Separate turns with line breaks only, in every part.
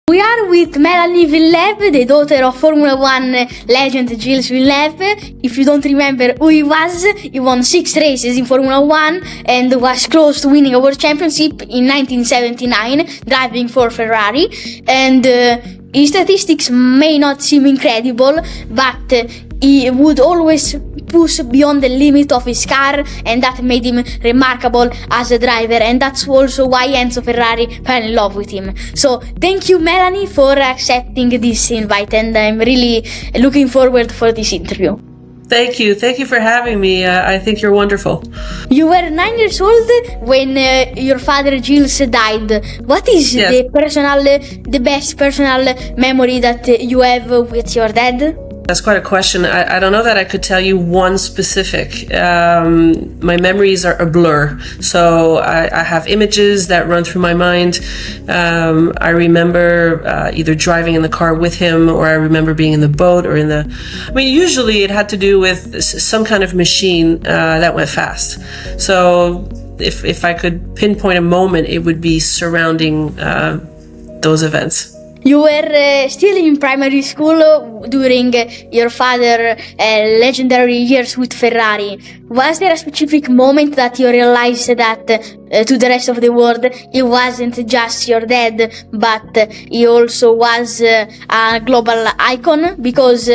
We are with Melanie Villeneuve, the daughter of Formula One legend Gilles Villeneuve. If you don't remember who he won 6 races in Formula One and was close to winning a world championship in 1979, driving for Ferrari. And his statistics may not seem incredible, but he would always push beyond the limit of his car, and that made him remarkable as a driver, and that's also why Enzo Ferrari fell in love with him. So thank you, Melanie, for accepting this invite, and I'm really looking forward for this interview.
Thank you for having me. I think you're wonderful.
You were 9 years old when your father Gilles died. What is the best personal memory that you have with your dad?
That's quite a question. I don't know that I could tell you one specific. My memories are a blur. So I have images that run through my mind. I remember either driving in the car with him, or I remember being in the boat or usually it had to do with some kind of machine that went fast. So if I could pinpoint a moment, it would be surrounding those events.
You were still in primary school during your father's legendary years with Ferrari. Was there a specific moment that you realized that to the rest of the world he wasn't just your dad, but he also was a global icon? Because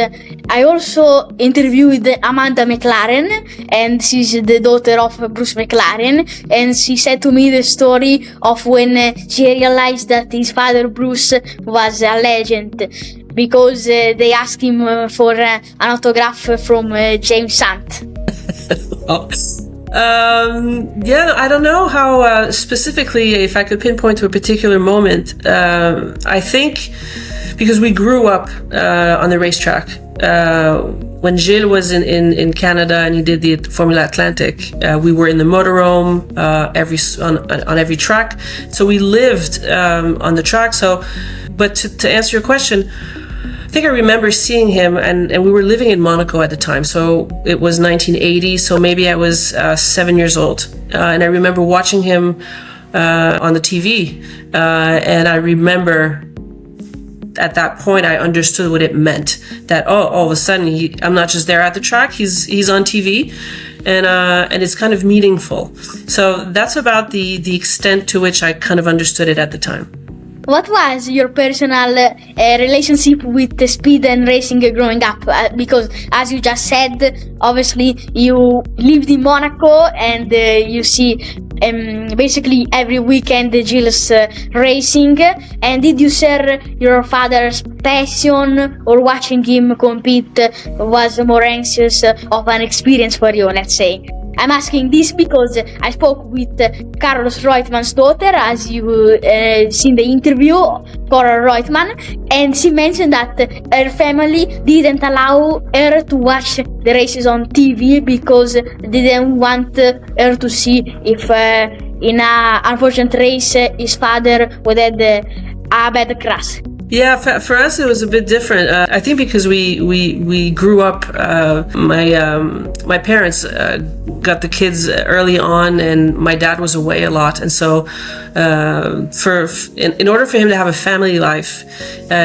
I also interviewed Amanda McLaren, and she's the daughter of Bruce McLaren, and she said to me the story of when she realized that his father Bruce was a legend, because they asked him for an autograph from James Hunt.
I don't know how specifically, if I could pinpoint to a particular moment. I think because we grew up on the racetrack. When Gilles was in Canada and he did the Formula Atlantic, we were in the motorhome on every track. So we lived on the track. But to answer your question, I think I remember seeing him, and we were living in Monaco at the time. So it was 1980, so maybe I was 7 years old. And I remember watching him on the TV. And I remember at that point, I understood what it meant. That, all of a sudden, I'm not just there at the track, he's on TV. And it's kind of meaningful. So that's about the extent to which I kind of understood it at the time.
What was your personal relationship with the speed and racing growing up? Because, as you just said, obviously you lived in Monaco, and you see basically every weekend Gilles racing. And did you share your father's passion, or watching him compete was more anxious of an experience for you, let's say? I'm asking this because I spoke with Carlos Reuteman's daughter, as you see in the interview, Cora Reutemann, and she mentioned that her family didn't allow her to watch the races on TV because they didn't want her to see if in an unfortunate race his father would have a bad crash.
Yeah, for us it was a bit different. I think because we grew up. My parents got the kids early on, and my dad was away a lot, and so in order for him to have a family life,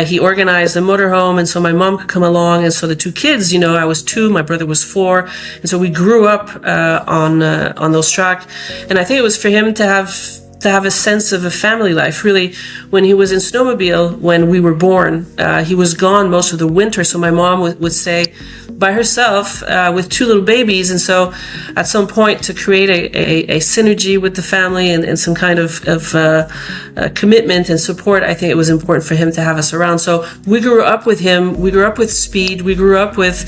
he organized a motorhome, and so my mom could come along, and so the 2 kids, I was 2, my brother was 4, and so we grew up on those tracks, and I think it was for him to have a sense of a family life. Really, when he was in snowmobile, when we were born, he was gone most of the winter. So my mom would stay by herself with 2 little babies. And so at some point, to create a synergy with the family and some kind of commitment and support, I think it was important for him to have us around. So we grew up with him. We grew up with speed. We grew up with,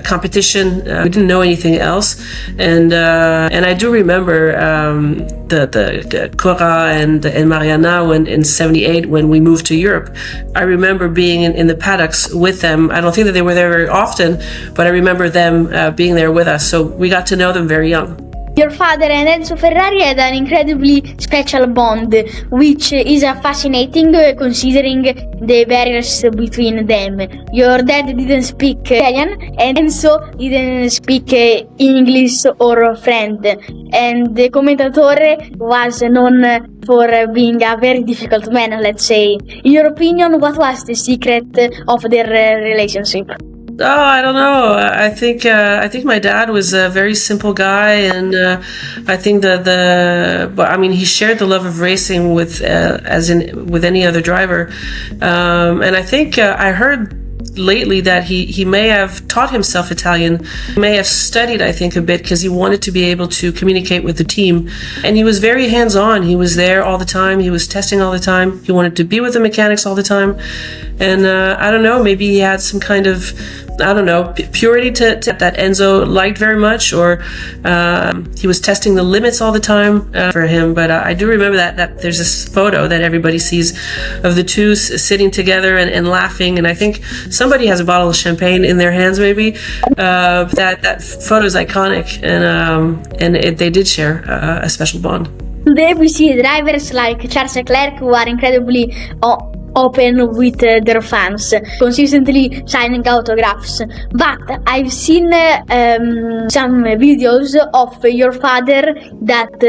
competition. We didn't know anything else. And I do remember the Cora and Mariana in 78 when we moved to Europe. I remember being in the paddocks with them. I don't think that they were there very often, but I remember them being there with us. So we got to know them very young.
Your father and Enzo Ferrari had an incredibly special bond, which is fascinating considering the barriers between them. Your dad didn't speak Italian and Enzo didn't speak English or French, and the commentator was known for being a very difficult man, let's say. In your opinion, what was the secret of their relationship?
Oh, I don't know. I think my dad was a very simple guy, and I think he shared the love of racing with with any other driver, and I think I heard lately that he may have taught himself Italian. He may have studied, I think, a bit because he wanted to be able to communicate with the team, and he was very hands-on. He was there all the time. He was testing all the time. He wanted to be with the mechanics all the time, and I don't know, maybe he had some kind of purity to that Enzo liked very much, or he was testing the limits all the time for him. But I do remember that there's this photo that everybody sees of the two sitting together and laughing, and I think somebody has a bottle of champagne in their hands, maybe. That photo is iconic, and they did share a special bond.
Today we see drivers like Charles Leclerc who are incredibly open with their fans, consistently signing autographs. But I've seen some videos of your father that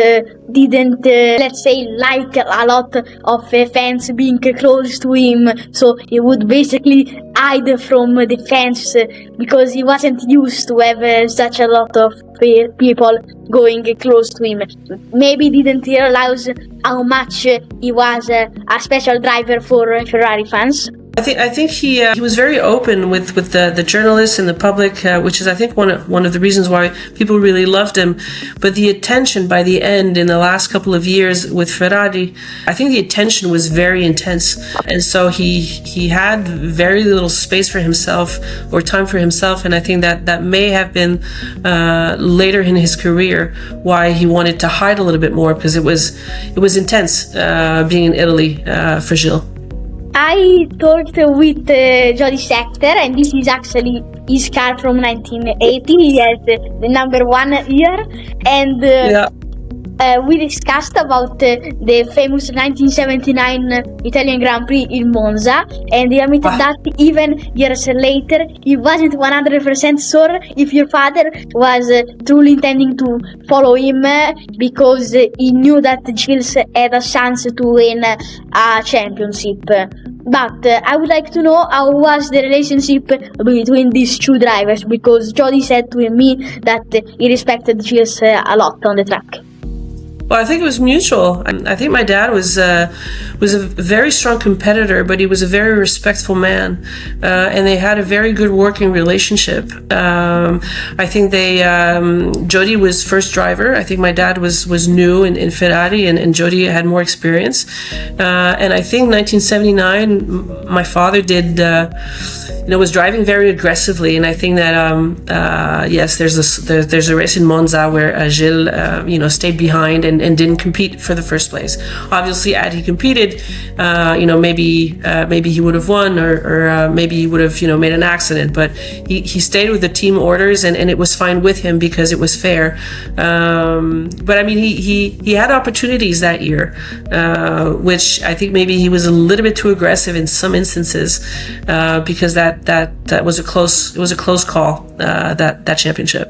didn't, let's say, like a lot of fans being close to him, so he would basically hide from the fans because he wasn't used to have such a lot of people going close to him. Maybe didn't realize how much he was a special driver for Ferrari fans.
I think he was very open with the journalists and the public, which is, I think, one of the reasons why people really loved him. But the attention by the end, in the last couple of years with Ferrari, I think the attention was very intense, and so he had very little space for himself or time for himself. And I think that may have been later in his career why he wanted to hide a little bit more, because it was intense being in Italy for Gilles.
I talked with Jody Scheckter, and this is actually his car from 1980. He has the number 1 year, and we discussed about the famous 1979 Italian Grand Prix in Monza, and he admitted that even years later he wasn't 100% sure if your father was truly intending to follow him, because he knew that Gilles had a chance to win a championship. But I would like to know how was the relationship between these two drivers, because Jody said to me that he respected Gilles a lot on the track.
Well, I think it was mutual. I think my dad was a very strong competitor, but he was a very respectful man, and they had a very good working relationship. I think Jody was first driver. I think my dad was new in Ferrari, and Jody had more experience. And I think 1979, my father was driving very aggressively, and I think that yes, there's a race in Monza where Gilles stayed behind and didn't compete for the first place. Obviously, had he competed, maybe he would have won, or maybe he would have made an accident. But he stayed with the team orders, and it was fine with him because it was fair. But I mean, he had opportunities that year, which I think maybe he was a little bit too aggressive in some instances, because that was a close call, that championship.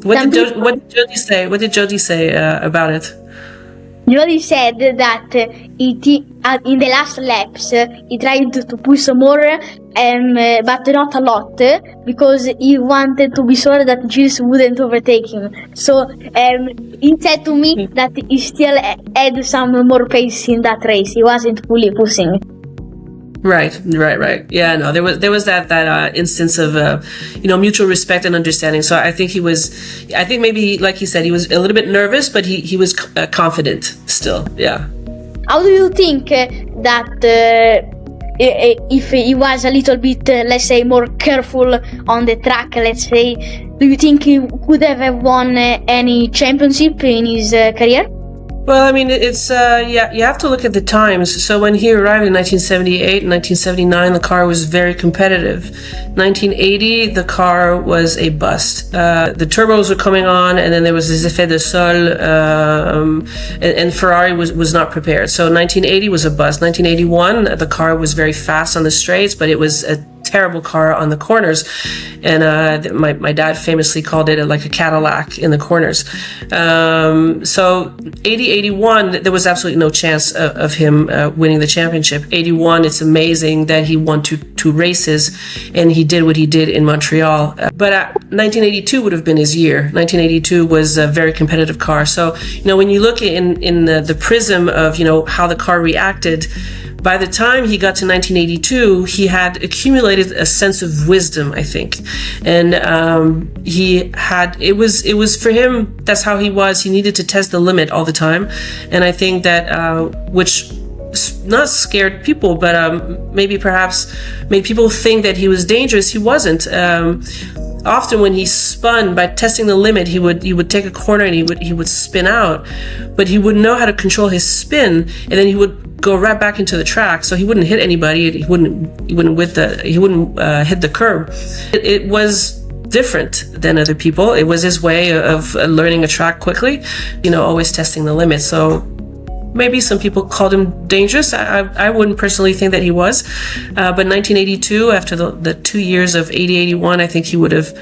What did Jody say? What did Jody say about it?
Jody said that in the last laps he tried to push more, but not a lot, because he wanted to be sure that Gilles wouldn't overtake him. So he said to me that he still had some more pace in that race. He wasn't fully pushing.
Right. Yeah, no, there was that instance of mutual respect and understanding. So I think maybe, like he said, he was a little bit nervous, but he was confident still. Yeah.
How do you think that if he was a little bit, let's say, more careful on the track, let's say, do you think he could have won any championship in his career?
Well, I mean, it's yeah. You have to look at the times. So when he arrived in 1978 and 1979, the car was very competitive. 1980, the car was a bust. The turbos were coming on, and then there was this effet de sol, and Ferrari was not prepared. So 1980 was a bust. 1981, the car was very fast on the straights, but it was a terrible car on the corners, and my dad famously called it like a Cadillac in the corners. So 80-81, there was absolutely no chance of him winning the championship. 81, it's amazing that he won two races, and he did what he did in Montreal. But 1982 would have been his year. 1982 was a very competitive car. So, when you look in the prism of, how the car reacted, by the time he got to 1982, he had accumulated a sense of wisdom, I think. And it was for him, that's how he was. He needed to test the limit all the time. And I think that, which not scared people, but maybe perhaps made people think that he was dangerous. He wasn't. Often when he spun, by testing the limit, he would take a corner and he would spin out, but he would know how to control his spin, and then he would go right back into the track, so he wouldn't hit anybody. He wouldn't hit the curb. It was different than other people. It was his way of learning a track quickly, always testing the limit. So maybe some people called him dangerous. I wouldn't personally think that he was. But 1982, after the 2 years of 80-81, I think he would have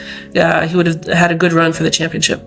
had a good run for the championship.